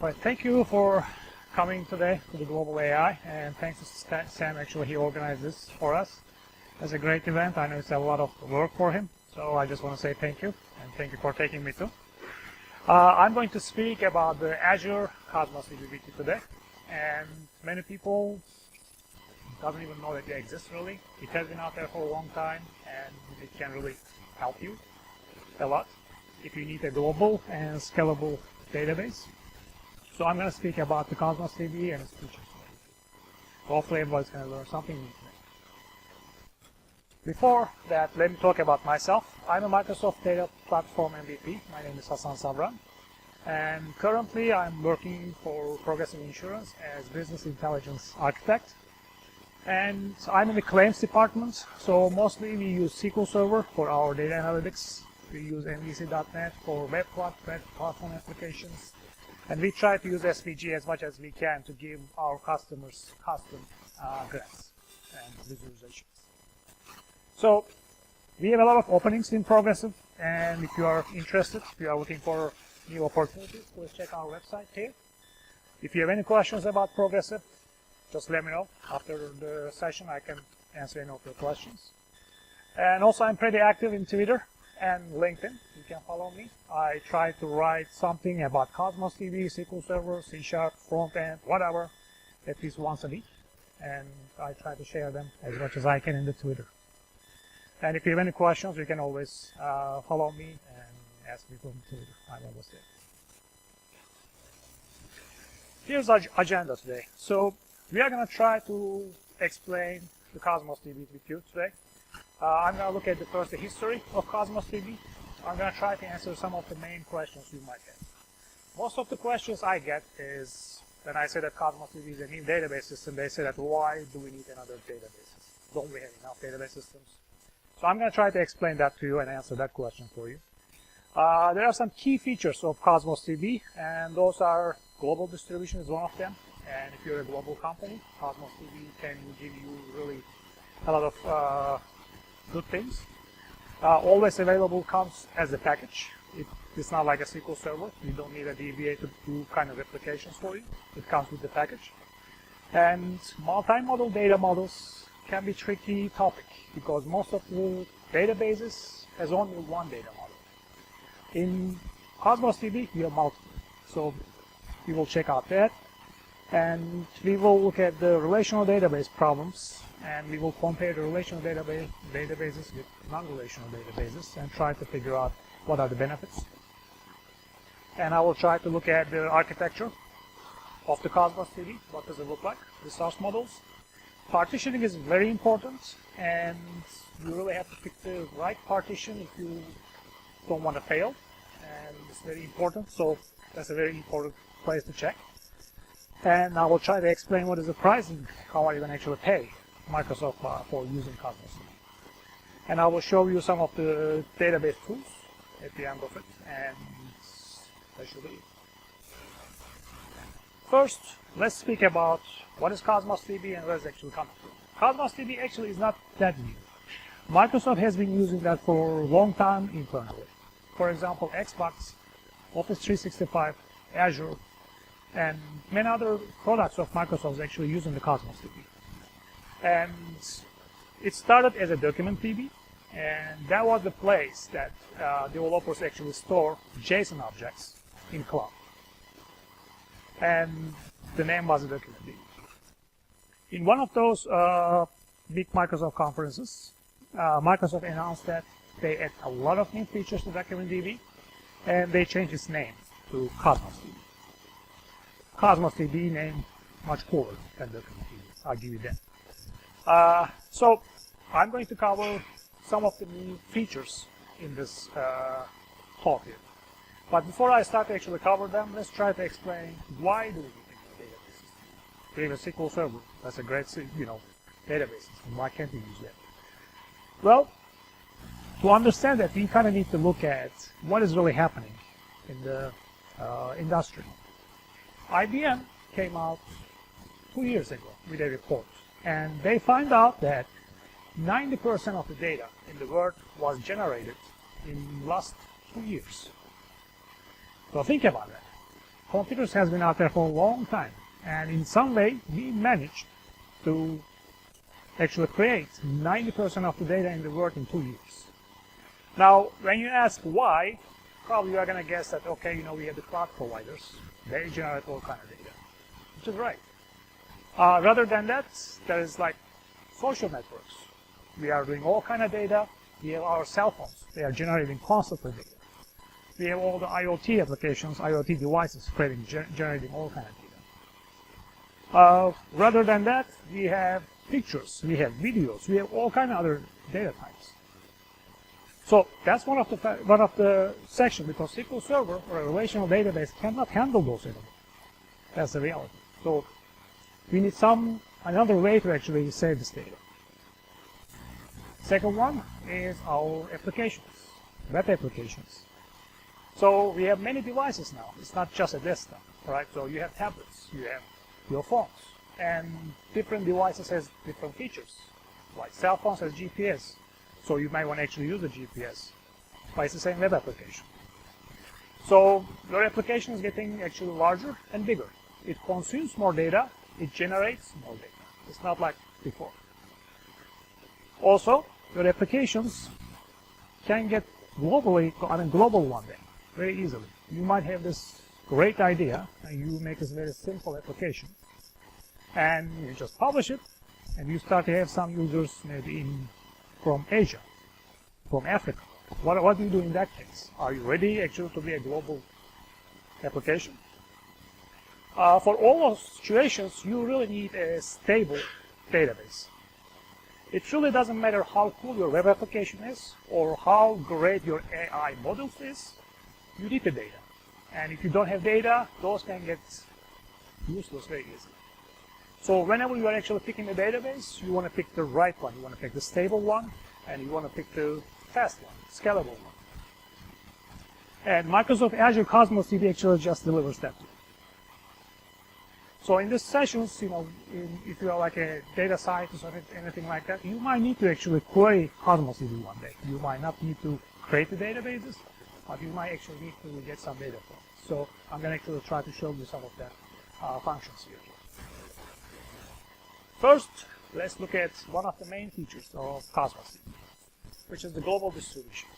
Right, thank you for coming today to the Global AI, and thanks to Sam. Actually, he organized this for us. It's a great event. I know it's a lot of work for him, so I just want to say thank you, and thank you for taking me too. I'm going to speak about the Azure Cosmos DB today, and many people doesn't even know that they exist really. It has been out there for a long time, and it can really help you a lot if you need a global and scalable database. So I'm going to speak about the Cosmos DB and its features. Hopefully everybody's going to learn something new today. Before that, let me talk about myself. I'm a Microsoft Data Platform MVP. My name is Hasan Savran. And currently I'm working for Progressive Insurance as Business Intelligence Architect. And I'm in the claims department, so mostly we use SQL Server for our data analytics. We use MVC.NET for web platform applications. And we try to use SVG as much as we can to give our customers custom graphs and visualizations. So we have a lot of openings in Progressive, and if you are interested, if you are looking for new opportunities, please check our website here. If you have any questions about Progressive, just let me know. After the session, I can answer any of your questions. And also, I'm pretty active in Twitter and LinkedIn. You can follow me. I try to write something about Cosmos DB, SQL Server, C#, front-end, whatever, at least once a week. And I try to share them as much as I can in the Twitter. And if you have any questions, you can always follow me and ask me from Twitter. I'm always there. Here's our agenda today. So we are going to try to explain the Cosmos DB with you today. I'm going to look at the history of Cosmos DB. I'm going to try to answer some of the main questions you might have. Most of the questions I get is when I say that Cosmos DB is a new database system, they say that why do we need another database? Don't we have enough database systems? So I'm going to try to explain that to you and answer that question for you. There are some key features of Cosmos DB, and those are global distribution is one of them. And if you're a global company, Cosmos DB can give you really a lot of good things. Always available comes as a package. It's not like a SQL Server. You don't need a DBA to do kind of applications for you. It comes with the package. And multi-model data models can be a tricky topic because most of the databases has only one data model. In Cosmos DB, we have multiple. So we will check out that. And we will look at the relational database problems, and we will compare the relational databases with non-relational databases and try to figure out what are the benefits. And I will try to look at the architecture of the Cosmos DB. What does it look like? The source models. Partitioning is very important, and you really have to pick the right partition if you don't want to fail. And it's very important, so that's a very important place to check. And I will try to explain what is the pricing, how are you going to actually pay Microsoft for using Cosmos DB. And I will show you some of the database tools at the end of it, and that should be it. First, let's speak about what is Cosmos DB and where it's actually coming from. Cosmos DB actually is not that new. Microsoft has been using that for a long time internally. For example, Xbox, Office 365, Azure, and many other products of Microsoft is actually using the Cosmos DB. And it started as a document DB, and that was the place that developers actually store JSON objects in cloud. And the name was a document DB. In one of those big Microsoft conferences, Microsoft announced that they add a lot of new features to document DB, and they changed its name to Cosmos DB. Cosmos DB name much cooler than document DB. I'll give you that. So I'm going to cover some of the new features in this talk here. But before I start to actually cover them, let's try to explain why do we need a database system. We have a SQL Server. That's a great, database system. Why can't we use that? Well, to understand that, we kind of need to look at what is really happening in the industry. IBM came out 2 years ago with a report, and they find out that 90% of the data in the world was generated in the last 2 years. So think about that. computers has been out there for a long time, and in some way we managed to actually create 90% of the data in the world in 2 years. Now, when you ask why, probably you are going to guess that, okay, we have the cloud providers. They generate all kind of data, which is right. Rather than that, there is like social networks. We are doing all kind of data. We have our cell phones. They are generating constantly data. We have all the IoT applications, IoT devices generating all kind of data. Rather than that, we have pictures, we have videos, we have all kind of other data types. So that's one of the sections, because SQL Server or a relational database cannot handle those anymore. That's the reality. So we need another way to actually save this data. Second one is our applications, web applications. So we have many devices now. It's not just a desktop, right? So you have tablets, you have your phones, and different devices has different features. Like cell phones has GPS, so you might want to actually use the GPS, but it's the same web application. So your application is getting actually larger and bigger. It consumes more data, it generates more data. It's not like before. Also, your applications can get global one day, very easily. You might have this great idea, and you make this very simple application, and you just publish it, and you start to have some users maybe from Asia, from Africa. What do you do in that case? Are you ready actually to be a global application? For all those situations, you really need a stable database. It really doesn't matter how cool your web application is or how great your AI models is. You need the data. And if you don't have data, those can get useless very easily. So whenever you are actually picking a database, you want to pick the right one. You want to pick the stable one, and you want to pick the fast one, scalable one. And Microsoft Azure Cosmos DB actually just delivers that to you. So in these sessions, if you are like a data scientist or anything like that, you might need to actually query Cosmos DB one day. You might not need to create the databases, but you might actually need to get some data from it. So I'm going to actually try to show you some of the functions here. First, let's look at one of the main features of Cosmos DB, which is the global distribution.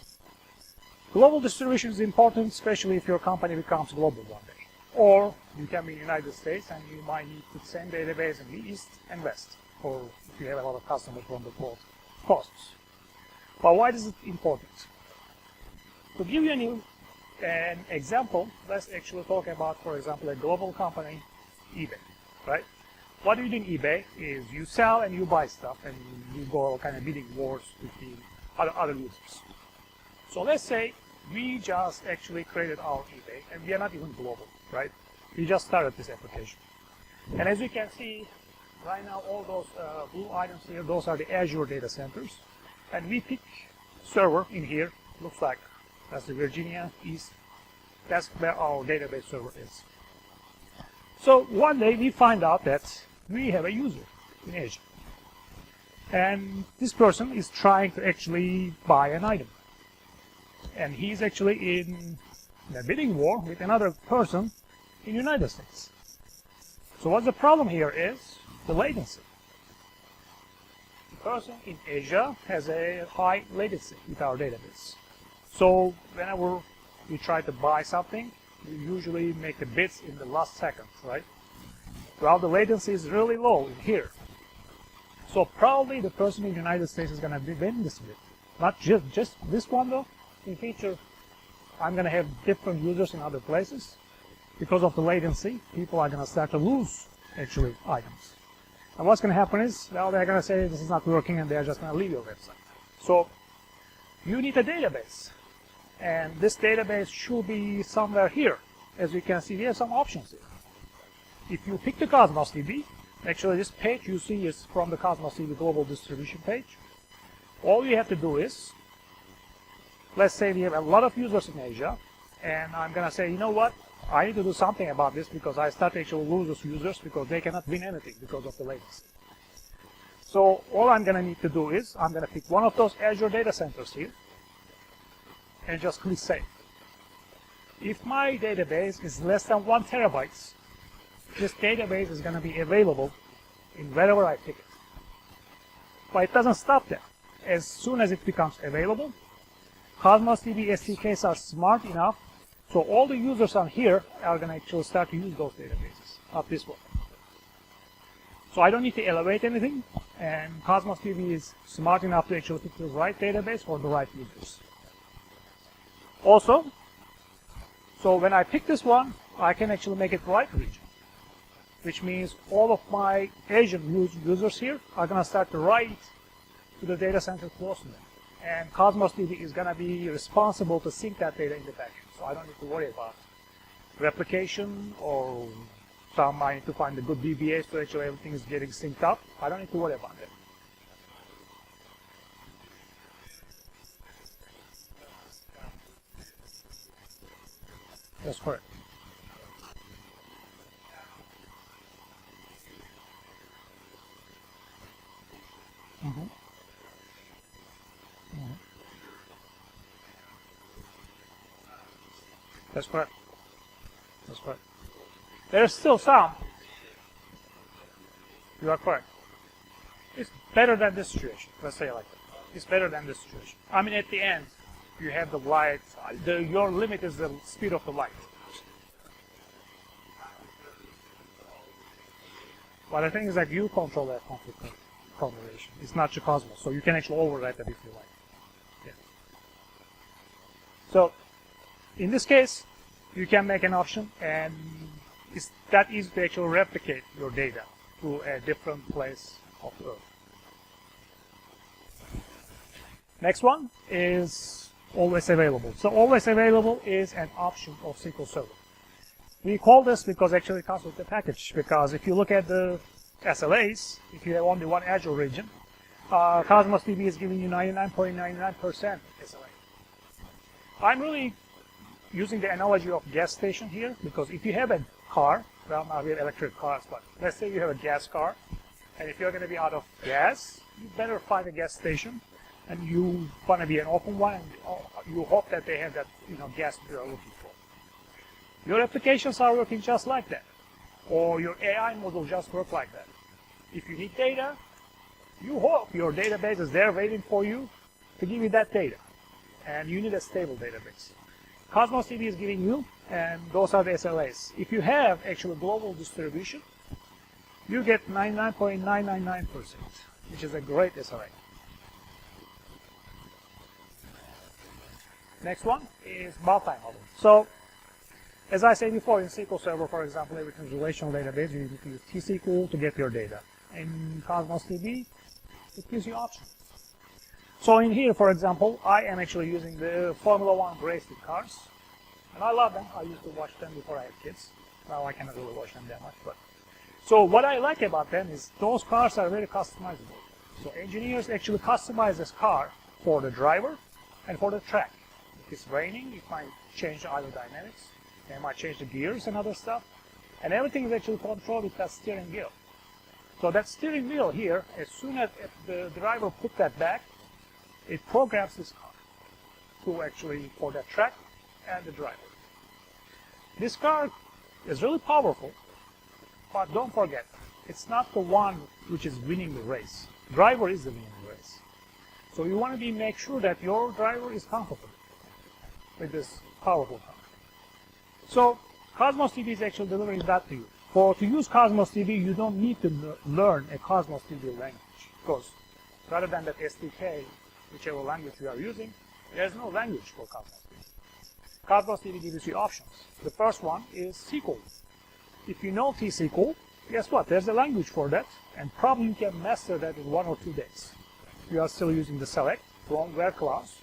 Global distribution is important, especially if your company becomes global one day. Or you can be in the United States and you might need the same database in the East and West, or if you have a lot of customers from the both coasts. But why is it important? To give you an example, let's actually talk about, for example, a global company, eBay, right? What you do in eBay is you sell and you buy stuff, and you go all kind of bidding wars between other users. So let's say we just actually created our eBay, and we are not even global, right? We just started this application. And as you can see, right now all those blue items here, those are the Azure data centers. And we pick server in here, looks like that's the Virginia East. That's where our database server is. So one day we find out that we have a user in Asia. And this person is trying to actually buy an item. And he's actually in a bidding war with another person in the United States. So what the problem here is the latency. The person in Asia has a high latency with our database. So whenever we try to buy something, we usually make the bids in the last second, right? Well, the latency is really low in here. So probably the person in the United States is going to win this bid. Not just this one though. In future, I'm going to have different users in other places. Because of the latency, people are going to start to lose, actually, items. And what's going to happen is, well, they're going to say this is not working, and they're just going to leave your website. So you need a database. And this database should be somewhere here. As you can see, we have some options here. If you pick the Cosmos DB, actually this page you see is from the Cosmos DB global distribution page. All you have to do is, let's say we have a lot of users in Asia, and I'm going to say, you know what, I need to do something about this because I start to actually lose those users because they cannot win anything because of the latency. So all I'm going to need to do is, I'm going to pick one of those Azure data centers here, and just click Save. if my database is less than 1 terabyte, this database is going to be available in wherever I pick it. But it doesn't stop there. As soon as it becomes available, CosmosDB SDKs are smart enough, so all the users on here are going to actually start to use those databases, not this one. So I don't need to elevate anything, and CosmosDB is smart enough to actually pick the right database for the right users. Also, so when I pick this one, I can actually make it right region, which means all of my Asian users here are going to start to write to the data center close to them. And CosmosDB is going to be responsible to sync that data in the backend. So I don't need to worry about replication or I need to find the good DBAs so actually everything is getting synced up. I don't need to worry about that. That's correct. Mm-hmm. That's correct. That's correct. There's still some. You are correct. It's better than this situation. Let's say it like that. It's better than this situation. I mean, at the end, you have the light. Your limit is the speed of the light. But the thing is that you control that conflict combination. It's not your Cosmos, so you can actually override that if you like. Yeah. So, in this case, you can make an option, and it's that easy to actually replicate your data to a different place of the Earth. Next one is always available. So always available is an option of SQL Server. We call this because actually it comes with the package, because if you look at the SLAs, if you have only one Azure region, CosmosDB is giving you 99.99% SLA. I'm really using the analogy of gas station here, because if you have a car, well, now we have electric cars, but let's say you have a gas car, and if you're going to be out of gas, you better find a gas station, and you want to be an open one, and you hope that they have that gas that you're looking for. Your applications are working just like that, or your AI model just works like that. If you need data, you hope your database is there waiting for you to give you that data, and you need a stable database. CosmosDB is giving you, and those are the SLAs. If you have actually global distribution, you get 99.999%, which is a great SLA. Next one is multi-model. So, as I said before, in SQL Server, for example, everything is relational database. You need to use T-SQL to get your data. In CosmosDB, it gives you options. So in here, for example, I am actually using the Formula 1 racing cars. And I love them. I used to watch them before I had kids. Now I cannot really watch them that much. So what I like about them is those cars are very customizable. So engineers actually customize this car for the driver and for the track. If it's raining, it might change the aerodynamics. They might change the gears and other stuff. And everything is actually controlled with that steering wheel. So that steering wheel here, as soon as the driver put that back, it programs this car to actually for the track and the driver. This car is really powerful, but don't forget, it's not the one which is winning the race. Driver is the winning race. So you want to make sure that your driver is comfortable with this powerful car. So CosmosDB is actually delivering that to you. To use CosmosDB, you don't need to learn a CosmosDB language, because rather than that SDK, whichever language you are using, there's no language for CosmosDB. CosmosDB gives you options. The first one is SQL. If you know T-SQL, guess what? There's a language for that, and probably you can master that in 1 or 2 days. You are still using the select from where clause,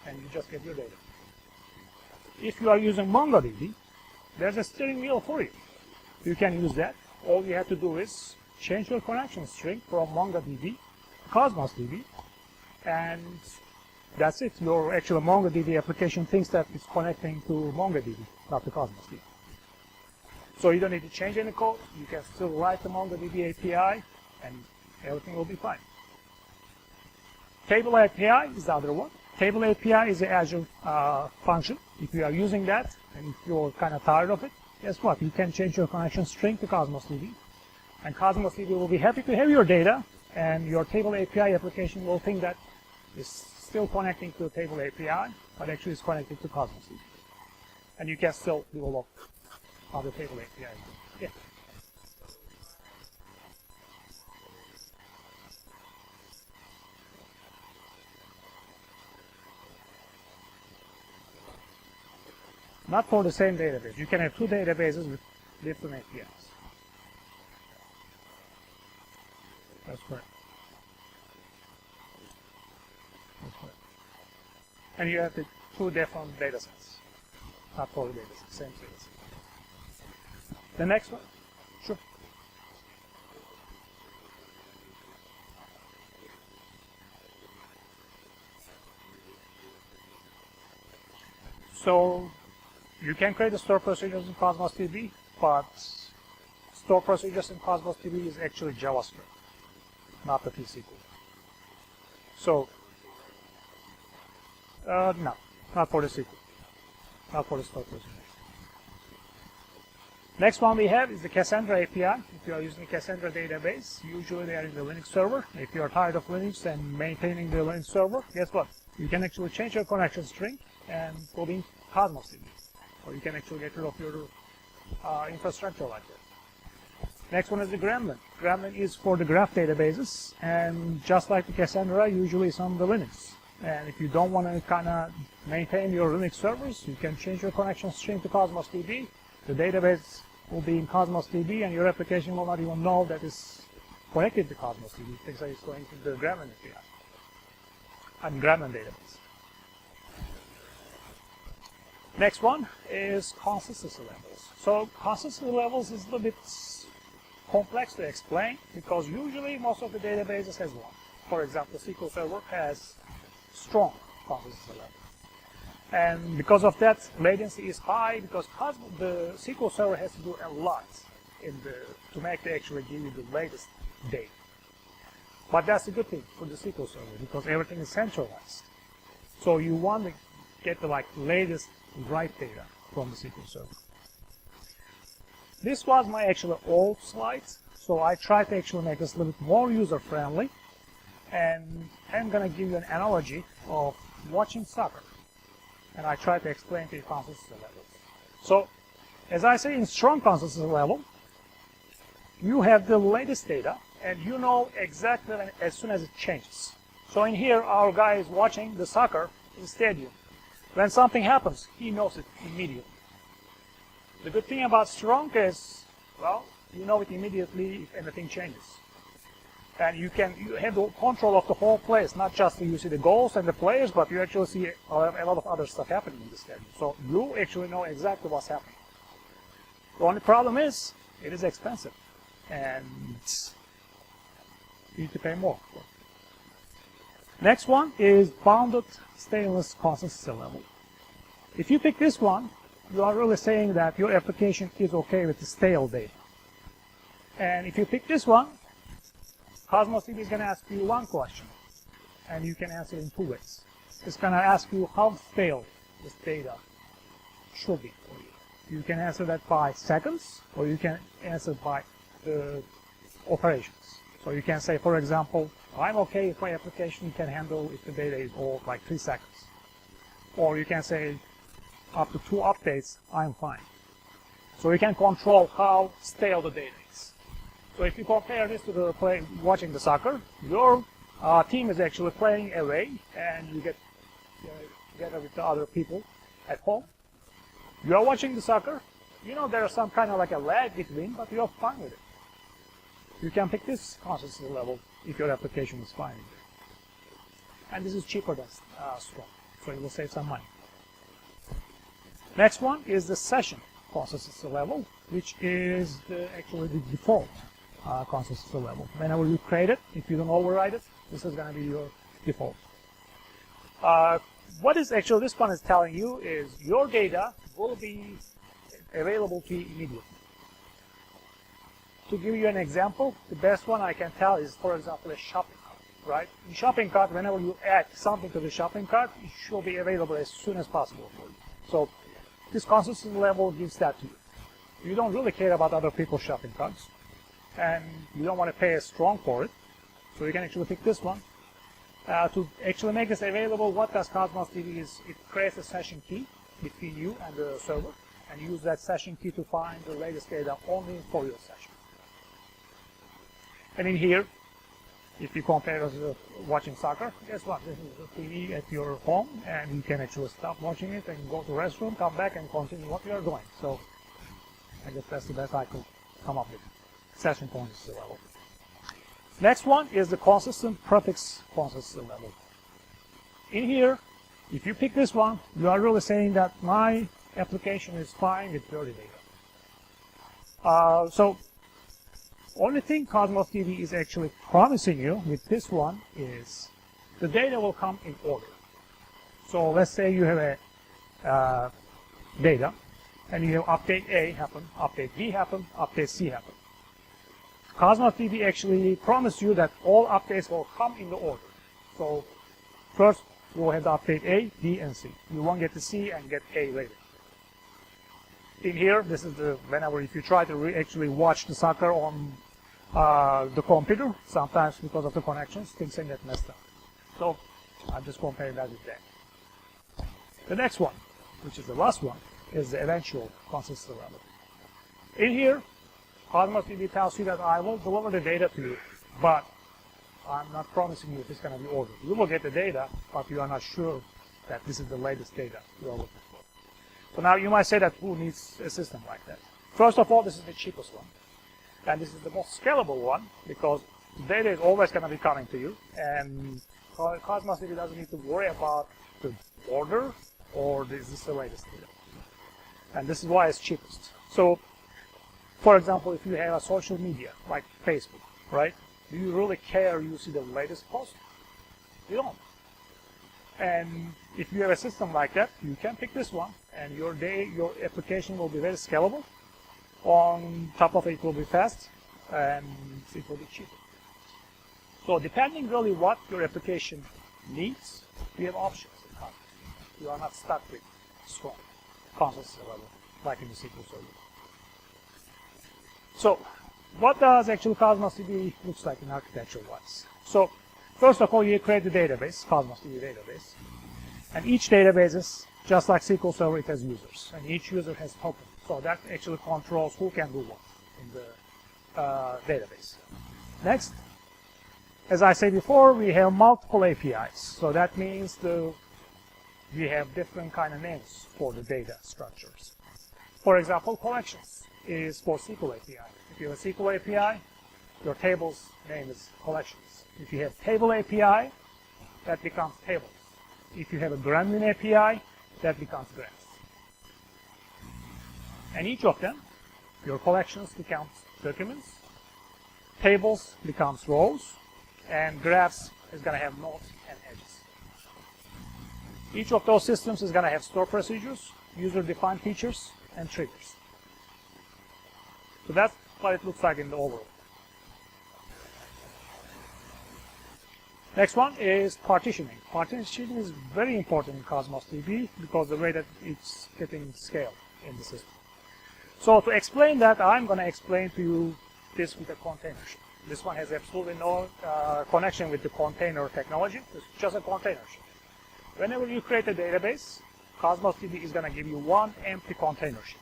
and you just get your data. If you are using MongoDB, there's a steering wheel for you. You can use that. All you have to do is change your connection string from MongoDB to CosmosDB, and that's it. Your actual MongoDB application thinks that it's connecting to MongoDB, not to CosmosDB. So you don't need to change any code. You can still write the MongoDB API, and everything will be fine. Table API is the other one. Table API is an Azure function. If you are using that, And if you're kind of tired of it, guess what? You can change your connection string to CosmosDB. And CosmosDB will be happy to have your data, and your table API application will think that it's still connecting to the table API, but actually it's connected to CosmosDB. And you can still develop other table API. Yeah. Not for the same database. You can have two databases with different APIs. That's correct. That's correct. And you have the two different data sets. Not for the data sets, same data set. The next one? Sure. So you can create the store procedures in CosmosDB, but store procedures in CosmosDB is actually JavaScript, not the T-SQL. So, no, not for the SQL, not for the store procedures. Next one we have is the Cassandra API. If you are using a Cassandra database, usually they are in the Linux server. If you are tired of Linux and maintaining the Linux server, guess what? You can actually change your connection string and go in CosmosDB. Or you can actually get rid of your infrastructure like that. Next one is the Grameen. Grameen is for the graph databases, and just like the Cassandra, usually it's on the Linux. And if you don't want to kind of maintain your Linux servers, you can change your connection string to CosmosDB. The database will be in CosmosDB, and your application will not even know that it's connected to CosmosDB. It thinks that it's going to the Grameen API and Grameen database. Next one is consistency levels. So consistency levels is a little bit complex to explain because usually most of the databases has one. For example, SQL Server has strong consistency level. And because of that, latency is high because the SQL Server has to do a lot to make it actually give you the latest data. But that's a good thing for the SQL Server because everything is centralized. So you want to get the latest write data from the SQL Server. This was my actually old slides, so I tried to actually make this a little bit more user-friendly, and I'm going to give you an analogy of watching soccer, and I try to explain to you consistency levels. So, as I say, in strong consistency level, you have the latest data, and you know exactly as soon as it changes. So in here, our guy is watching the soccer in the stadium. When something happens, he knows it immediately. The good thing about strong is, well, you know it immediately if anything changes. And you have the control of the whole place, not just you see the goals and the players, but you actually see a lot of other stuff happening in the stadium. So you actually know exactly what's happening. The only problem is, it is expensive. And you need to pay more for it. Next one is bounded staleness consistency level. If you pick this one, you are really saying that your application is okay with the stale data. And if you pick this one, CosmosDB is going to ask you one question, and you can answer in two ways. It's going to ask you how stale this data should be for you. You can answer that by seconds, or you can answer by operations. So you can say, for example, I'm okay if my application can handle if the data is all 3 seconds. Or you can say, up to 2 updates, I'm fine. So you can control how stale the data is. So if you compare this to watching the soccer, your team is actually playing away, and you get together with the other people at home. You are watching the soccer. You know there's some kind of a lag between, but you're fine with it. You can pick this consistency level if your application is fine. And this is cheaper than strong, so you will save some money. Next one is the session consistency level, which is actually the default consistency level. Whenever you create it, if you don't override it, this is going to be your default. What is actually this one is telling you is your data will be available to you immediately. To give you an example, the best one I can tell is, for example, a shopping cart, right? In shopping cart, whenever you add something to the shopping cart, it should be available as soon as possible for you. So this consistent level gives that to you. You don't really care about other people's shopping carts, and you don't want to pay as strong for it, so you can actually pick this one. To actually make this available, what does CosmosDB is it creates a session key between you and the server, and use that session key to find the latest data only for your session. And in here, if you compare us to watching soccer, guess what? This is the TV at your home, and you can actually stop watching it and go to the restroom, come back, and continue what you are doing. So I guess that's the best I could come up with. Session consistency level. Next one is the consistent prefix processor level. In here, if you pick this one, you are really saying that my application is fine with dirty data. So only thing CosmosDB is actually promising you with this one is the data will come in order. So let's say you have a data, and you have update A happen, update B happen, update C happen. CosmosDB actually promised you that all updates will come in the order. So first you will have the update A, B, and C. You won't get the C and get A later. In here, this is the whenever if you try to actually watch the soccer on the computer, sometimes because of the connections, things can get messed up. So I'm just comparing that with that. The next one, which is the last one, is the eventual consistency level. In here, CosmosDB tells you that I will deliver the data to you, but I'm not promising you it's going to be ordered. You will get the data, but you are not sure that this is the latest data you are looking for. So now you might say that who needs a system like that? First of all, this is the cheapest one. And this is the most scalable one, because the data is always going to be coming to you, and CosmosDB doesn't need to worry about the order or is this the latest data. And this is why it's cheapest. So, for example, if you have a social media like Facebook, right? Do you really care you see the latest post? You don't. And if you have a system like that, you can pick this one, and your application will be very scalable. On top of it will be fast, and it will be cheaper. So depending really what your application needs, we have options in CosmosDB. You are not stuck with strong consistency level like in the SQL Server. So what does actually CosmosDB looks like in architecture-wise? So first of all, you create the database, CosmosDB database. And each database is just like SQL Server, it has users. And each user has tokens. So that actually controls who can do what in the database. Next, as I said before, we have multiple APIs. So that means we have different kind of names for the data structures. For example, collections is for SQL API. If you have a SQL API, your table's name is collections. If you have table API, that becomes tables. If you have a Grameen API, that becomes graphs. And each of them, your collections becomes documents, tables becomes rows, and graphs is going to have nodes and edges. Each of those systems is going to have store procedures, user-defined features, and triggers. So that's what it looks like in the overall. Next one is partitioning. Partitioning is very important in CosmosDB because the way that it's getting scale in the system. So to explain that, I'm going to explain to you this with a container ship. This one has absolutely no connection with the container technology. It's just a container ship. Whenever you create a database, CosmosDB is going to give you one empty container ship.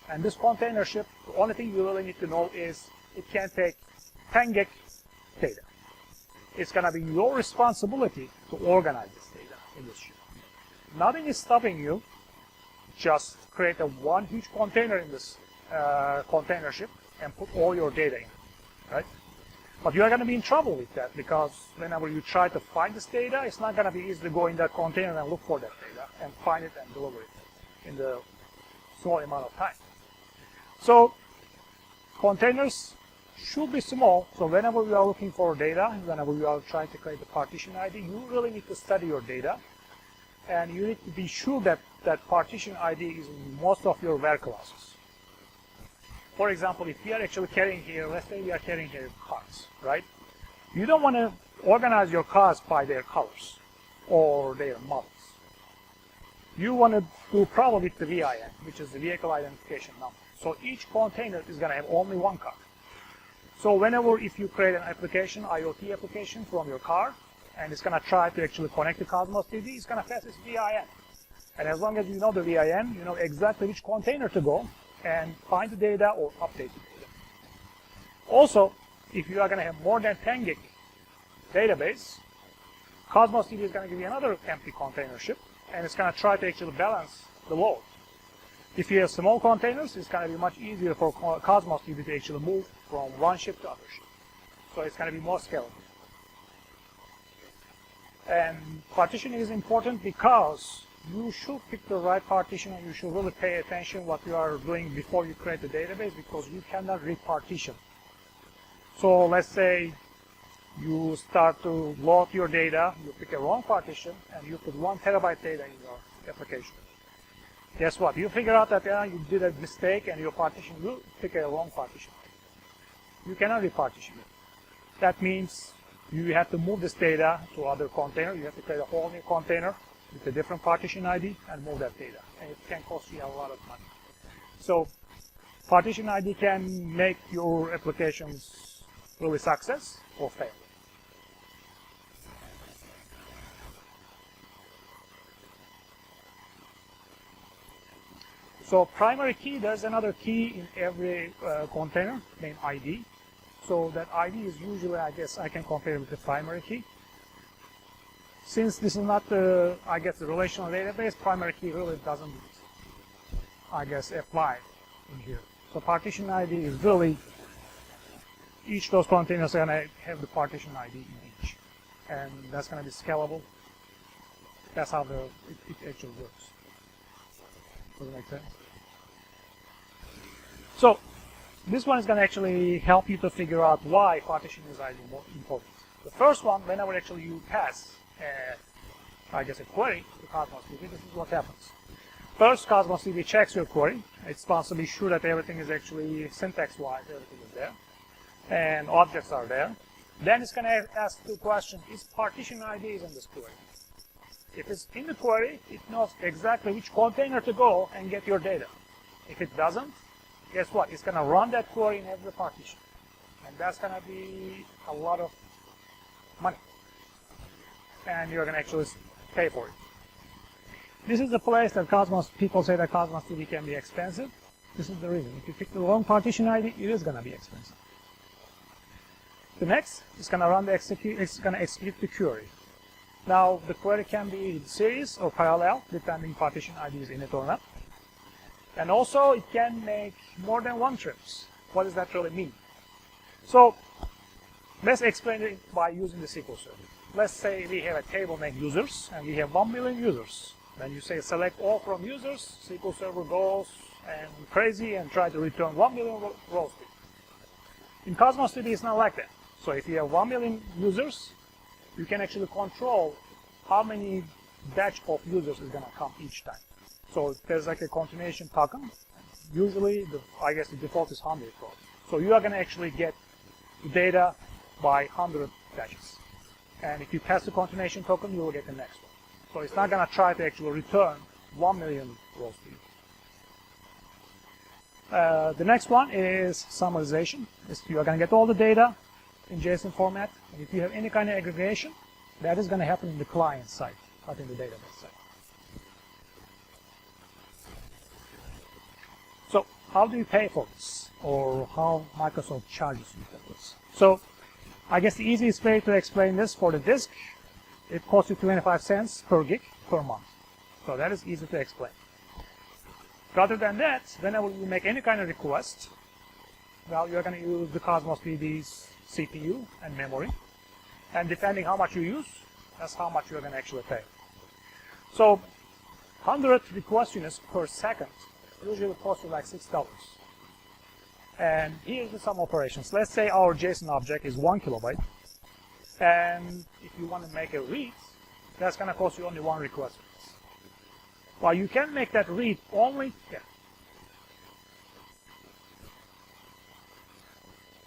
And this container ship, the only thing you really need to know is it can take 10 gig data. It's going to be your responsibility to organize this data in this ship. Nothing is stopping you. Just create one huge container in this container ship and put all your data in, right? But you are going to be in trouble with that because whenever you try to find this data, it's not going to be easy to go in that container and look for that data and find it and deliver it in the small amount of time. So containers should be small. So whenever you are looking for data, whenever you are trying to create a partition ID, you really need to study your data. And you need to be sure that that partition ID is in most of your where clauses. For example, if we are actually carrying here, let's say we are carrying here cars, right? You don't want to organize your cars by their colors or their models. you want to do probably with the VIN, which is the vehicle identification number. So each container is going to have only one card. So whenever, if you create an application, IoT application from your car, and it's going to try to actually connect to Cosmos DB, it's going to pass its VIN. And as long as you know the VIN, you know exactly which container to go and find the data or update the data. Also, if you are going to have more than 10 gig database, Cosmos DB is going to give you another empty container ship, and it's going to try to actually balance the load. If you have small containers, it's going to be much easier for Cosmos DB to actually move from one ship to other ship. So it's going to be more scalable. And partitioning is important because you should pick the right partition, and you should really pay attention what you are doing before you create the database, because you cannot repartition. So let's say you start to load your data, you pick a wrong partition, and you put 1 terabyte data in your application. Guess what? You figure out that you did a mistake and your partition, you pick a wrong partition. You cannot repartition it. That means you have to move this data to other container. You have to create a whole new container with a different partition ID and move that data. And it can cost you a lot of money. So partition ID can make your applications really success or fail. So primary key, there's another key in every container named ID. So that ID is usually, I guess, I can compare it with the primary key. Since this is not, I guess, the relational database, primary key really doesn't, I guess, apply in here. So partition ID is really, each of those containers are going to have the partition ID in each. And that's going to be scalable. That's how it actually works. Does it make sense? So this one is going to actually help you to figure out why partition is ID more important. The first one, whenever actually you pass, I guess, a query to Cosmos DB, this is what happens. First, Cosmos DB checks your query. It wants to be sure that everything is actually syntax-wise, everything is there, and objects are there. Then it's going to ask the question: is partition ID in this query? If it's in the query, it knows exactly which container to go and get your data. If it doesn't, guess what? It's going to run that query in every partition. And that's going to be a lot of money. And you're going to actually pay for it. This is the place that people say that Cosmos DB can be expensive. This is the reason. If you pick the wrong partition ID, it is going to be expensive. The next is going to run the it's going to execute the query. Now, the query can be in series or parallel, depending partition ID is in it or not. And also, it can make more than one trips. What does that really mean? So, let's explain it by using the SQL Server. Let's say we have a table named users, and we have 1 million users. Then you say select all from users. SQL Server goes and crazy and try to return 1 million rows. In Cosmos DB, it's not like that. So if you have 1 million users, you can actually control how many batch of users is going to come each time. So there's like a continuation token. Usually, I guess the default is 100 rows. So you are going to actually get the data by 100 batches. And if you pass the continuation token, you will get the next one. So it's not going to try to actually return 1 million rows to you. The next one is summarization. You are going to get all the data in JSON format. And if you have any kind of aggregation, that is going to happen in the client side, not in the database side. So how do you pay for this? Or how Microsoft charges you for this? So I guess the easiest way to explain this, for the disk, it costs you 25 cents per gig per month. So that is easy to explain. Rather than that, whenever you make any kind of request, well, you're going to use the Cosmos DB's CPU and memory. And depending how much you use, that's how much you're going to actually pay. So 100 request units per second usually costs you like $6. And here's some operations. Let's say our JSON object is 1 kilobyte. And if you want to make a read, that's going to cost you only 1 request. Well, you can make that read only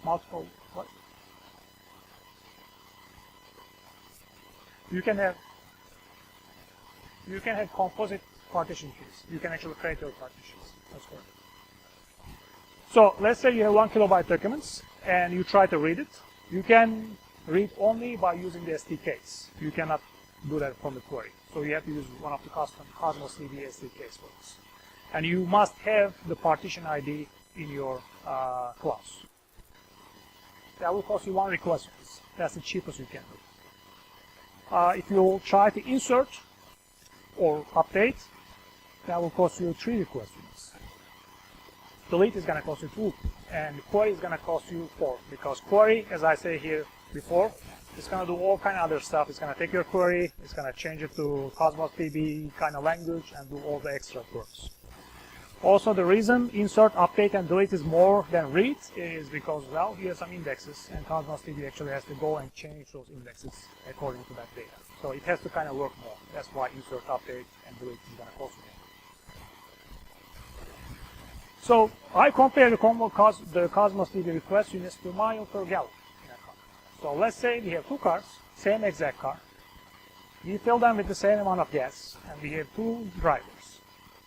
multiple. What? You can have composite partition keys. You can actually create your partitions. That's correct. So let's say you have 1 kilobyte documents and you try to read it. You can read only by using the SDKs. You cannot do that from the query. So you have to use one of the custom CosmosDB SDKs for this. And you must have the partition ID in your class. That will cost you 1 request units. That's the cheapest you can do. If you try to insert or update, that will cost you 3 request units. Delete is going to cost you 2, and query is going to cost you 4, because query, as I say here before, it's going to do all kind of other stuff. It's going to take your query, it's going to change it to CosmosDB kind of language, and do all the extra works. Also, the reason insert, update, and delete is more than read is because, well, here are some indexes, and CosmosDB actually has to go and change those indexes according to that data. So it has to kind of work more. That's why insert, update, and delete is going to cost more. So I compare the CosmosDB request units to mile per gallon in a car. So let's say we have 2 cars, same exact car. We fill them with the same amount of gas, and we have 2 drivers.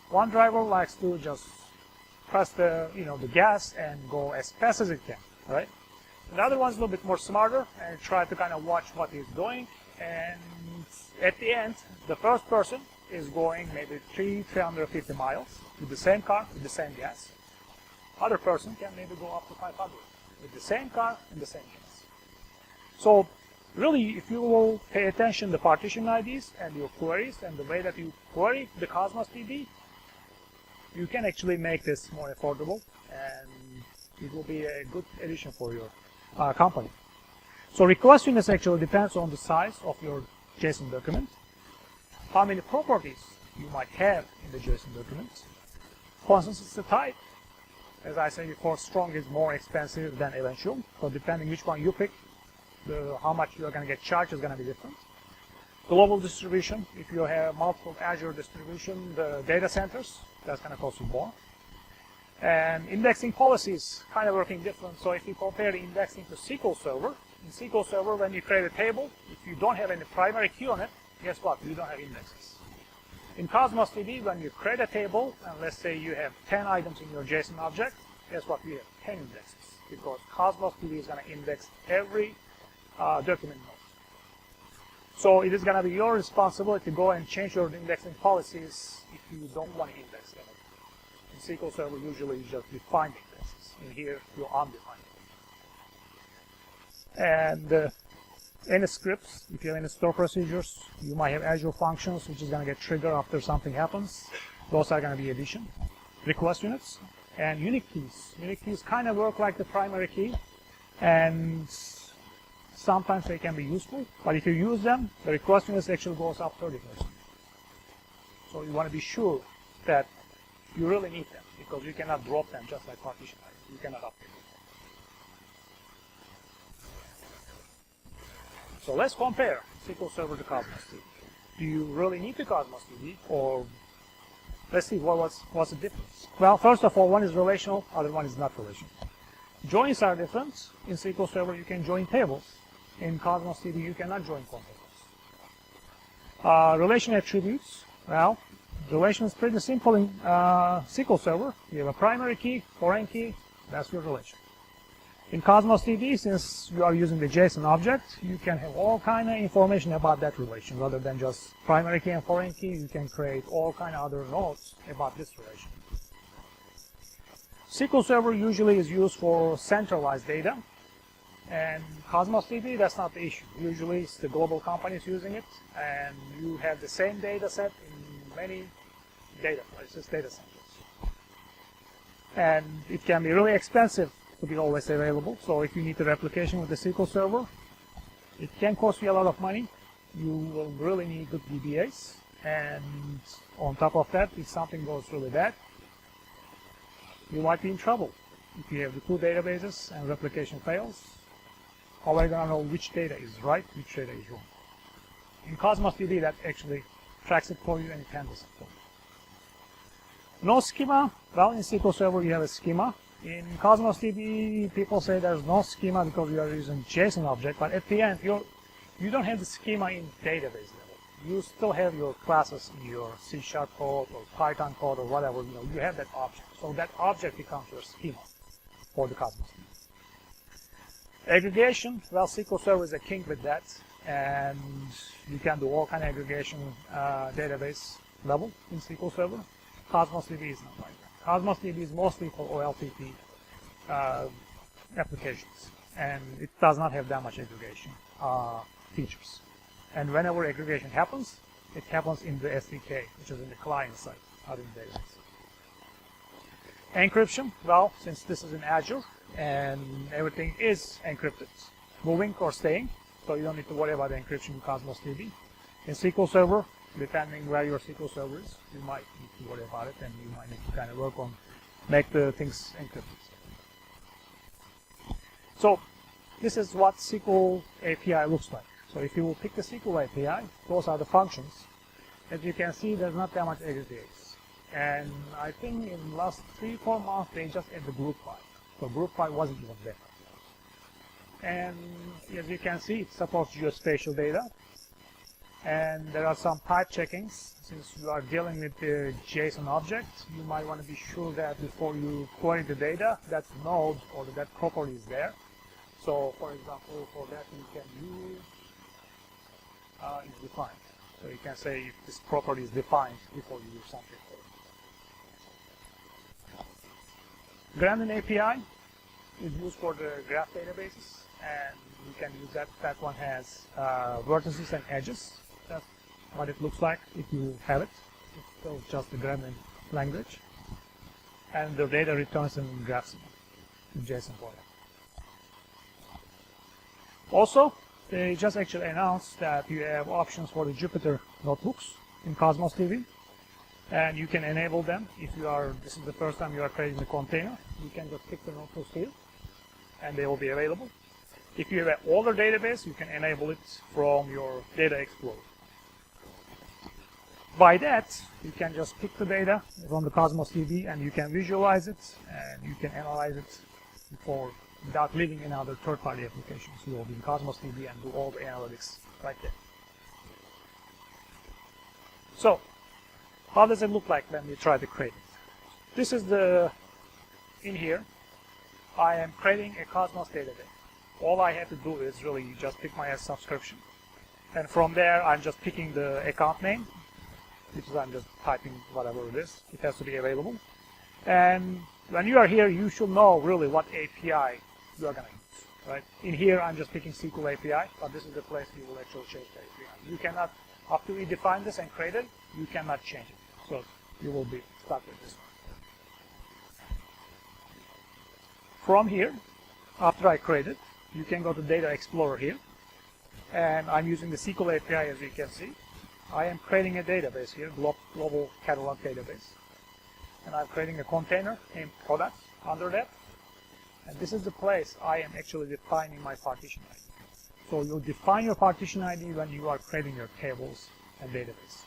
One driver likes to just press the gas and go as fast as it can, right? The other one's a little bit more smarter and try to kind of watch what he's doing. And at the end, the first person is going maybe 350 miles with the same car, with the same gas. Other person can maybe go up to 500 with the same car and the same gas. So really, if you will pay attention to the partition IDs and your queries and the way that you query the CosmosDB, you can actually make this more affordable, and it will be a good addition for your company. So request units actually depends on the size of your JSON document, how many properties you might have in the JSON document. For instance, it's the type. As I said before, strong is more expensive than eventual. So depending which one you pick, how much you're going to get charged is going to be different. Global distribution, if you have multiple Azure distribution, the data centers, that's going to cost you more. And indexing policies kind of working different. So if you compare the indexing to SQL Server, in SQL Server, when you create a table, if you don't have any primary key on it, guess what? You don't have indexes. In CosmosDB, when you create a table, and let's say you have 10 items in your JSON object, guess what? You have 10 indexes, because CosmosDB is going to index every document node. So it is going to be your responsibility to go and change your indexing policies if you don't want to index them. In SQL Server, usually you just define indexes. In here, you undefine it. And any scripts, if you have any store procedures, you might have Azure functions, which is going to get triggered after something happens. Those are going to be addition. Request units and unique keys. Unique keys kind of work like the primary key, and sometimes they can be useful, but if you use them, the request units actually goes up 30%. So you want to be sure that you really need them, because you cannot drop them just like partition IDs. You cannot update them. So let's compare SQL Server to CosmosDB. Do you really need the CosmosDB, or let's see what's the difference? Well, first of all, one is relational, other one is not relational. Joins are different. In SQL Server, you can join tables. In CosmosDB, you cannot join comparables. Relation attributes. Well, relation is pretty simple in SQL Server. You have a primary key, foreign key, that's your relation. In CosmosDB, since you are using the JSON object, you can have all kind of information about that relation. Rather than just primary key and foreign key, you can create all kind of other nodes about this relation. SQL Server usually is used for centralized data. And CosmosDB, that's not the issue. Usually it's the global companies using it, and you have the same data set in many data places, data centers. And it can be really expensive to be always available. So if you need the replication with the SQL Server, it can cost you a lot of money. You will really need good DBAs. And on top of that, if something goes really bad, you might be in trouble. If you have the 2 databases and replication fails, how are you going to know which data is right, which data is wrong? In CosmosDB, that actually tracks it for you and it handles it for you. No schema. Well, in SQL Server, you have a schema. In CosmosDB, people say there's no schema because you are using JSON object, but at the end, you don't have the schema in database level. you still have your classes in your C# code or Python code or whatever. You have that object. So that object becomes your schema for the Cosmos DB. Aggregation, well, SQL Server is a king with that, and you can do all kind of aggregation database level in SQL Server. Cosmos DB is not like that. Cosmos DB is mostly for OLTP applications, and it does not have that much aggregation features. And whenever aggregation happens, it happens in the SDK, which is in the client side, not in the database. Encryption, well, since this is in Azure and everything is encrypted, moving or staying, so you don't need to worry about the encryption in Cosmos DB. In SQL Server, depending where your SQL Server is, you might need to worry about it, and you might need to kind of work on make the things encrypted. So this is what SQL API looks like. So if you will pick the SQL API, those are the functions. As you can see, there's not that much aggregates. And I think in the last 3-4 months, they just added the group file. So group file wasn't even there. And as you can see, it supports geospatial data. And there are some type checkings. Since you are dealing with the JSON object, you might want to be sure that before you query the data, that node or that property is there. So, for example, for that you can use is defined. So you can say if this property is defined before you use something. Grameen API is used for the graph databases, and you can use that. That one has vertices and edges. That's what it looks like if you have it. It's still just the Grameen language. And the data returns in graphs in JSON format. Also, they just actually announced that you have options for the Jupyter notebooks in Cosmos DB, and you can enable them if you are. This is the first time you are creating the container. You can just pick the notebooks here, and they will be available. If you have an older database, you can enable it from your Data Explorer. By that, you can just pick the data from the Cosmos DB, and you can visualize it, and you can analyze it without leaving any other third-party applications. You will be in Cosmos DB and do all the analytics right there. So, how does it look like when we try to create it? This is in here, I am creating a Cosmos database. All I have to do is really just pick my subscription. And from there, I'm just picking the account name, which is I'm just typing whatever it is. It has to be available. And when you are here, you should know really what API you are going to use. Right? In here, I'm just picking SQL API, but this is the place you will actually change the API. You cannot, after we define this and create it, you cannot change it. So you will be stuck with this one. From here, after I create it, you can go to Data Explorer here. And I'm using the SQL API, as you can see. I am creating a database here, global catalog database. And I'm creating a container named products under that. And this is the place I am actually defining my partition ID. So you'll define your partition ID when you are creating your tables and database.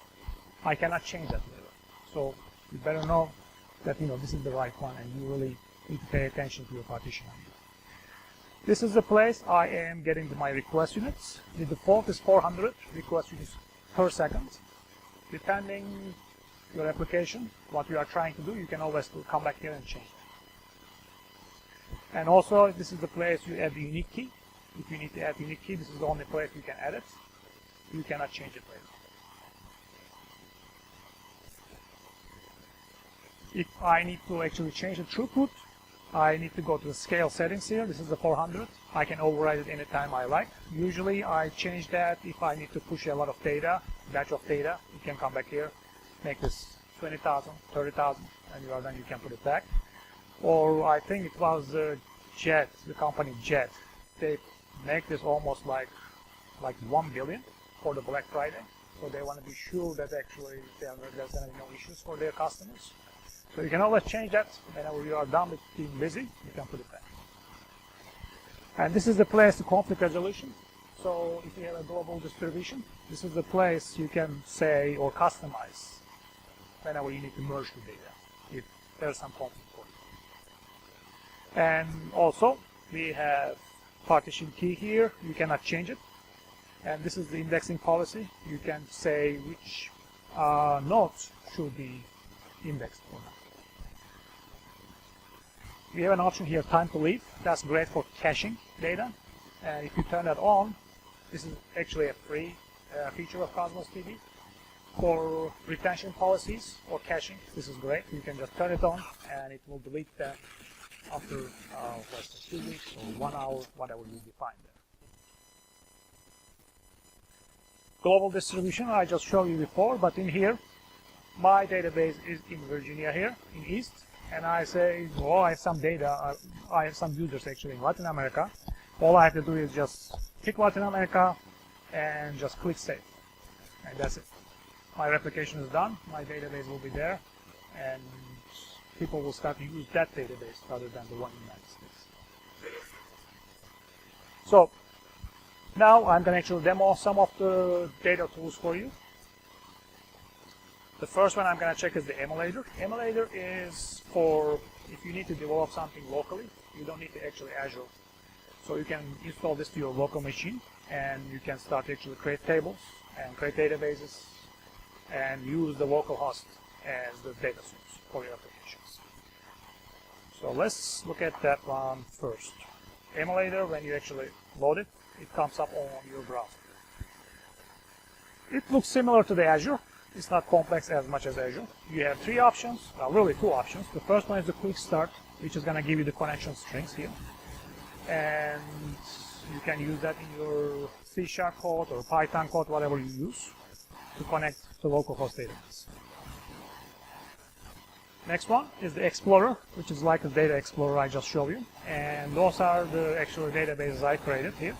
I cannot change that later. So you better know that this is the right one, and you really need to pay attention to your partition ID. This is the place I am getting my request units. The default is 400 request units per second. Depending your application, what you are trying to do, you can always come back here and change it. And also, this is the place you add the unique key. If you need to add unique key, this is the only place you can add it. You cannot change it later. If I need to actually change the throughput, I need to go to the scale settings here. This is the 400. I can override it anytime I like. Usually I change that if I need to push a lot of data, batch of data. You can come back here, make this 20,000, 30,000, and you are done. You can put it back. Or I think it was Jet, the company Jet. They make this almost like 1 billion for the Black Friday. So they want to be sure that actually there's going to be no issues for their customers. So you can always change that. Whenever you are done with being busy, you can put it back. And this is the place to conflict resolution. So if you have a global distribution, this is the place you can say or customize whenever you need to merge the data, if there's some conflict for you. And also, we have partition key here. You cannot change it. and this is the indexing policy. You can say which nodes should be indexed or not. We have an option here, time to leave. That's great for caching data, and if you turn that on, this is actually a free feature of CosmosDB. For retention policies or caching, this is great. You can just turn it on and it will delete them after less than 2 weeks or 1 hour, whatever you define there. Global distribution I just showed you before, but in here my database is in Virginia here in East, and I say, oh, I have some data, I have some users actually in Latin America. All I have to do is just pick Latin America and just click save, and that's it. My replication is done, my database will be there, and people will start to use that database rather than the one in the United States. So now I'm going to actually demo some of the data tools for you. The first one I'm going to check is the Emulator. Emulator is for if you need to develop something locally, you don't need to actually Azure. So you can install this to your local machine, and you can start to actually create tables and create databases and use the local host as the data source for your applications. So let's look at that one first. Emulator, when you actually load it, it comes up on your browser. It looks similar to the Azure. It's not complex as much as Azure. You have 3 options, well, really 2 options. The first one is the quick start, which is going to give you the connection strings here. And you can use that in your C# code or Python code, whatever you use, to connect to localhost database. Next one is the Explorer, which is like the data explorer I just showed you, and those are the actual databases I created here.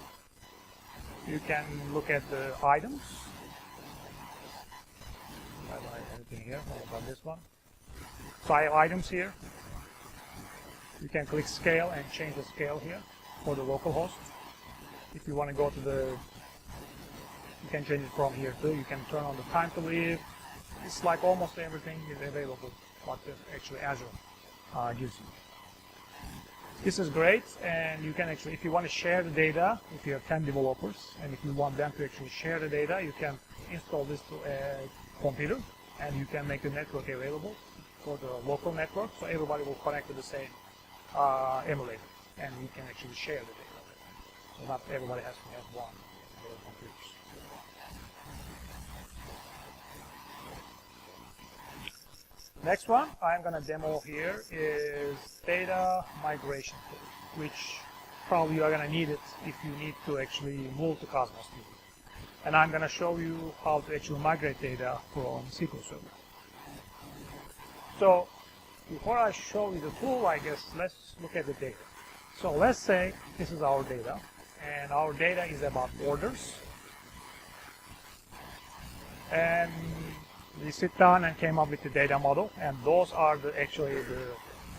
You can look at the items. I don't have anything here. What about this one? So I have items here. You can click scale and change the scale here for the localhost. If you want to go to the, you can change it from here too. You can turn on the time to leave. It's like almost everything is available what actually Azure gives you. This is great, and you can actually, if you want to share the data, if you have 10 developers, and if you want them to actually share the data, you can install this to a computer, and you can make the network available for the local network, so everybody will connect to the same emulator, and you can actually share the data. So not everybody has to have one of their computers. Next one I'm going to demo here is data migration tool, which probably you are going to need it if you need to actually move to CosmosDB. And I'm going to show you how to actually migrate data from SQL Server. So before I show you the tool, I guess let's look at the data. So let's say this is our data, and our data is about orders. And we sit down and came up with the data model, and those are actually the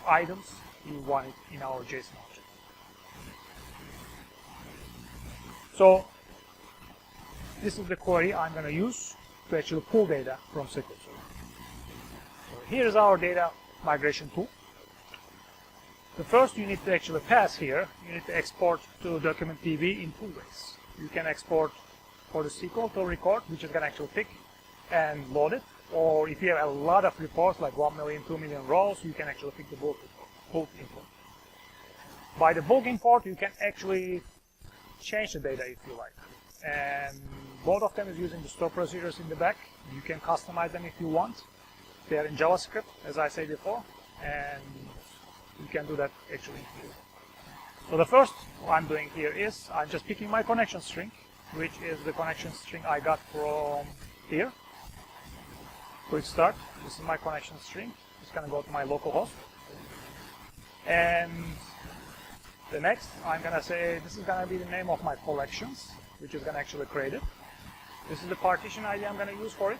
items we wanted in our JSON object. So this is the query I'm going to use to actually pull data from SQL Server. So here's our data migration tool. The first you need to actually pass here, you need to export to document DB in 2 ways. You can export for the SQL to record, which is going to actually pick and load it, or if you have a lot of reports like 1 million, 2 million rows, you can actually pick the bulk import. By the bulk import, you can actually change the data if you like, and both of them is using the store procedures in the back. You can customize them if you want. They are in JavaScript, as I said before, and you can do that actually here. So the first I'm doing here is I'm just picking my connection string, which is the connection string I got from here. Quick start. This is my connection string. It's going to go to my local host. And the next, I'm going to say this is going to be the name of my collections, which is going to actually create it. This is the partition ID I'm going to use for it,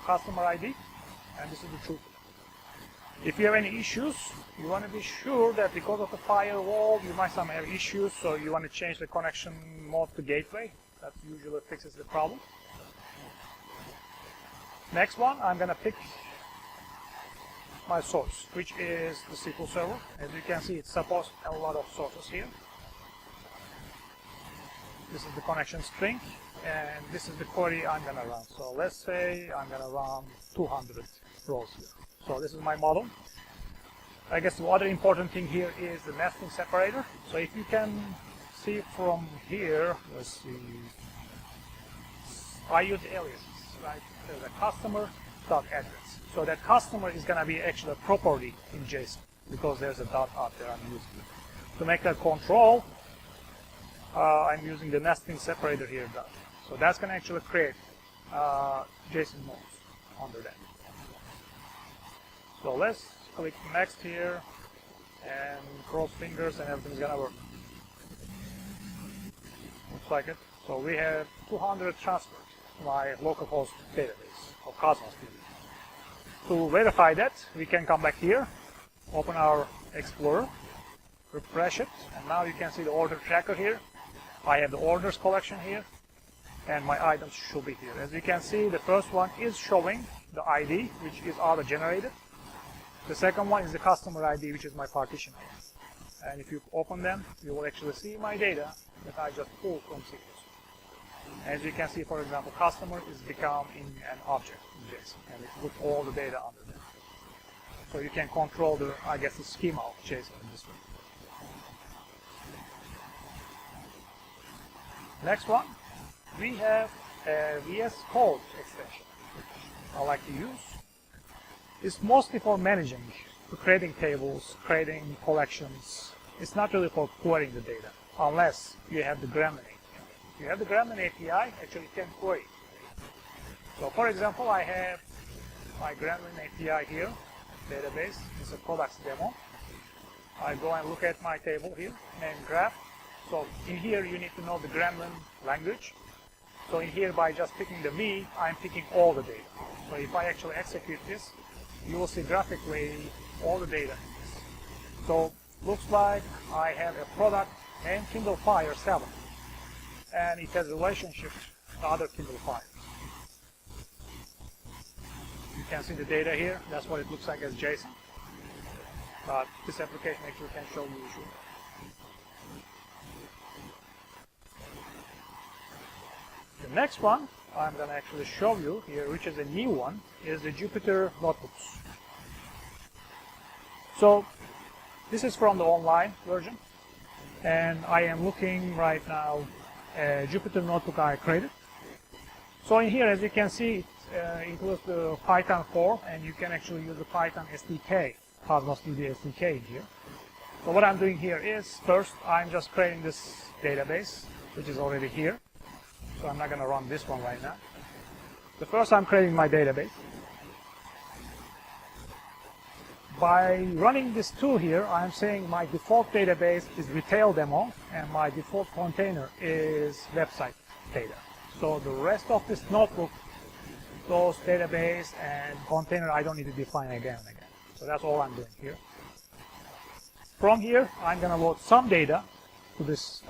customer ID, and this is the truth. If you have any issues, you want to be sure that because of the firewall, you might have issues, so you want to change the connection mode to gateway. That usually fixes the problem. Next one, I'm going to pick my source, which is the SQL Server. As you can see, it supports a lot of sources here. This is the connection string, and this is the query I'm going to run. So let's say I'm going to run 200 rows here. So this is my model. I guess the other important thing here is the nesting separator. So if you can see from here, let's see, I use aliases, right? There's a customer.address. So that customer is going to be actually a property in JSON because there's a dot out there I'm using it. To make that control, I'm using the nesting separator here. So that's going to actually create JSON nodes under that. So let's click next here and cross fingers and everything's going to work. Looks like it. So we have 200 transfers to my localhost database of CosmosDB. To verify that, we can come back here, open our Explorer, refresh it, and now you can see the order tracker here. I have the orders collection here, and my items should be here. As you can see, the first one is showing the ID, which is auto-generated. The second one is the customer ID, which is my partition ID. And if you open them, you will actually see my data that I just pulled from SQL. As you can see, for example, customer is becoming an object in JSON, and it puts all the data under there. So you can control the, I guess, the schema of JSON in this way. Next one, we have a VS Code extension, which I like to use. It's mostly for managing, for creating tables, creating collections. It's not really for querying the data, unless you have the Grameen API. If you have the Grameen API, actually you can query. So for example, I have my Grameen API here, database. It's a products demo. I go and look at my table here, named graph. So in here, you need to know the Grameen language. So in here, by just picking the V, I'm picking all the data. So if I actually execute this, you will see graphically all the data in this. So looks like I have a product named Kindle Fire 7, and it has a relationship to other Kindle Fires. You can see the data here. That's what it looks like as JSON. But this application actually can show you visually. The next one I'm going to actually show you here, which is a new one, is the Jupyter notebooks. So this is from the online version, and I am looking right now at a Jupyter notebook I created. So in here, as you can see, it includes the Python 4, and you can actually use the Python SDK, CosmosDB SDK in here. So what I'm doing here is, first, I'm just creating this database, which is already here. So I'm not going to run this one right now. So first, I'm creating my database. By running this tool here, I'm saying my default database is retail demo, and my default container is website data. So the rest of this notebook, those database and container, I don't need to define again and again. So that's all I'm doing here. From here, I'm going to load some data to this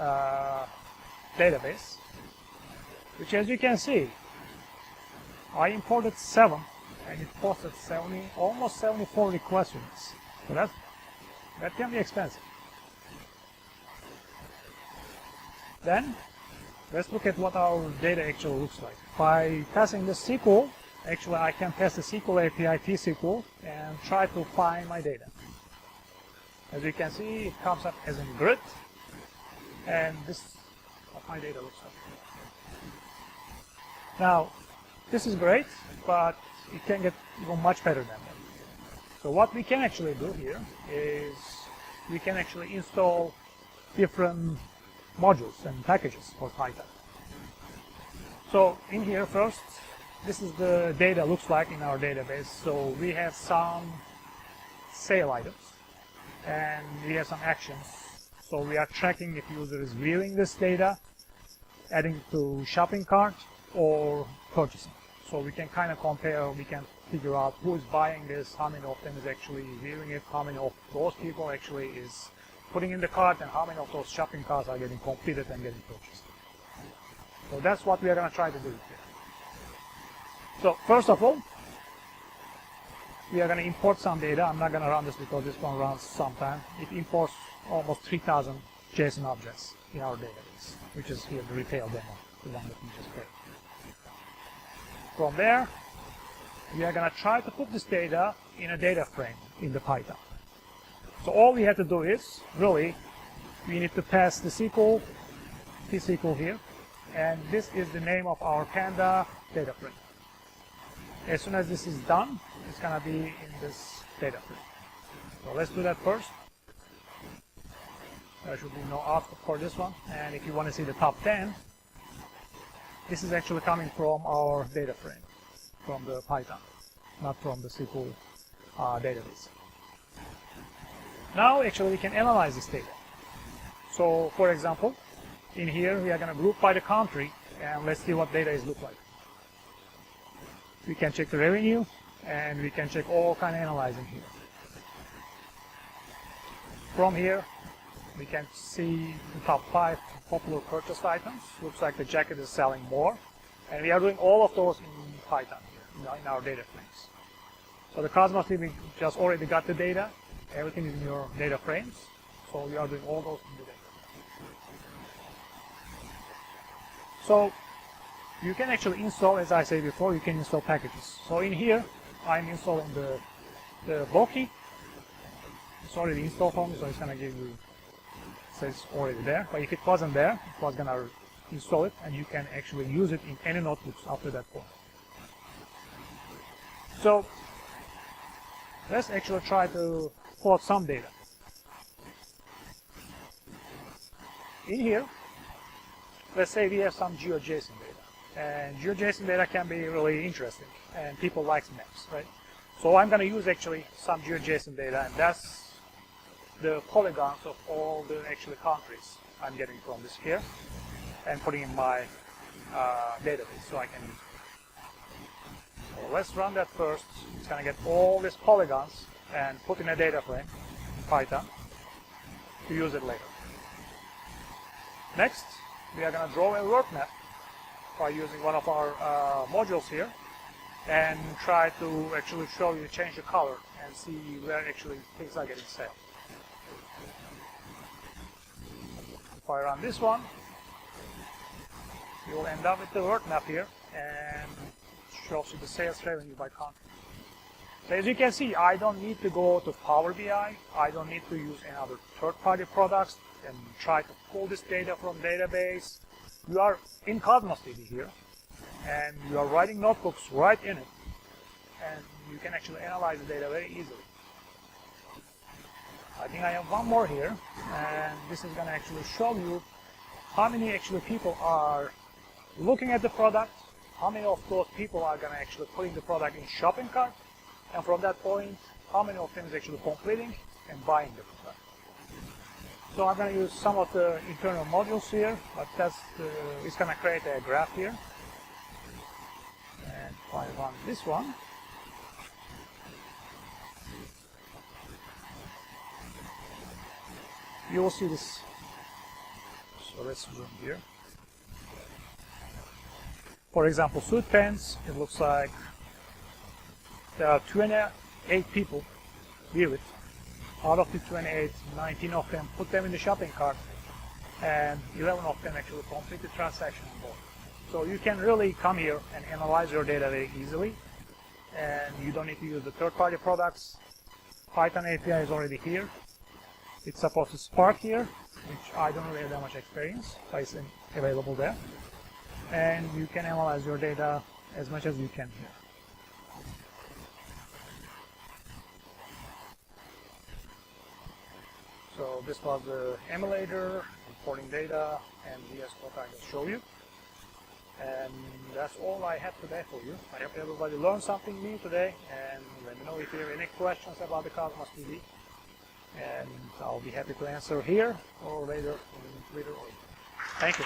database, which, as you can see, I imported 7, and it posted almost 74 request units. So that can be expensive. Then let's look at what our data actually looks like. By passing the SQL, actually I can pass the SQL API T-SQL and try to find my data. As you can see, it comes up as a grid, and this is what my data looks like. Now, this is great, but it can get even much better than that. So what we can actually do here is we can actually install different modules and packages for Python. So in here first, this is the data looks like in our database. So we have some sale items, and we have some actions. So we are tracking if user is viewing this data, adding to shopping cart, or purchasing. So we can kind of compare, we can figure out who is buying this, how many of them is actually viewing it, how many of those people actually is putting in the cart, and how many of those shopping carts are getting completed and getting purchased. So that's what we are going to try to do here. So first of all, we are going to import some data. I'm not going to run this because this one runs sometime. It imports almost 3,000 JSON objects in our database, which is here the retail demo, the one that we just created. From there, we are going to try to put this data in a data frame in the Python. So all we have to do is, really, we need to pass the SQL, T-SQL here, and this is the name of our Panda data frame. As soon as this is done, it's going to be in this data frame. So let's do that first. There should be no output for this one. And if you want to see the top 10, this is actually coming from our data frame, from the Python, not from the SQL database. Now, actually, we can analyze this data. So, for example, in here, we are going to group by the country, and let's see what data is look like. We can check the revenue, and we can check all kind of analyzing here. From here, we can see the top 5 popular purchased items. Looks like the jacket is selling more, and we are doing all of those in Python here, in our data frames. So the Cosmos DB just already got the data. Everything is in your data frames. So we are doing all those in the data. So you can actually install, as I said before, you can install packages. So in here, I'm installing the Boki. It's already installed for me, so it's going to give you, it says already there. But if it wasn't there, it was going to install it, and you can actually use it in any notebooks after that point. So let's actually try to plot some data. In here, let's say we have some GeoJSON data. And GeoJSON data can be really interesting, and people like maps, right? So I'm going to use actually some GeoJSON data, and that's the polygons of all the actually countries I'm getting from this here, and putting in my database so I can use it. So let's run that first. It's going to get all these polygons and put in a data frame in Python to use it later. Next, we are going to draw a world map by using one of our modules here, and try to actually show you, change the color and see where actually things are getting sold. If I run this one, you will end up with the world map here, and it shows you the sales revenue by country. So as you can see, I don't need to go to Power BI, I don't need to use any other third-party products and try to pull this data from database. You are in Cosmos DB here, and you are writing notebooks right in it, and you can actually analyze the data very easily. I think I have one more here, and this is going to actually show you how many actually people are looking at the product, how many of those people are going to actually putting the product in shopping cart, and from that point, how many of them is actually completing and buying the product. So I'm going to use some of the internal modules here, but it's going to create a graph here. And if I run this one, you will see this. So let's zoom here. For example, suit pants, it looks like there are 28 people view it. Out of the 28, 19 of them put them in the shopping cart, and 11 of them actually complete the transaction on board. So you can really come here and analyze your data very easily, and you don't need to use the third-party products. Python API is already here. It's supposed to Spark here, which I don't really have that much experience, but it's available there. And you can analyze your data as much as you can here. So this was the emulator, importing data, and VS Code I just showed you. And that's all I have today for you. I hope everybody learned something new today, and let me know if you have any questions about the Cosmos DB. And I'll be happy to answer here or later on. Thank you.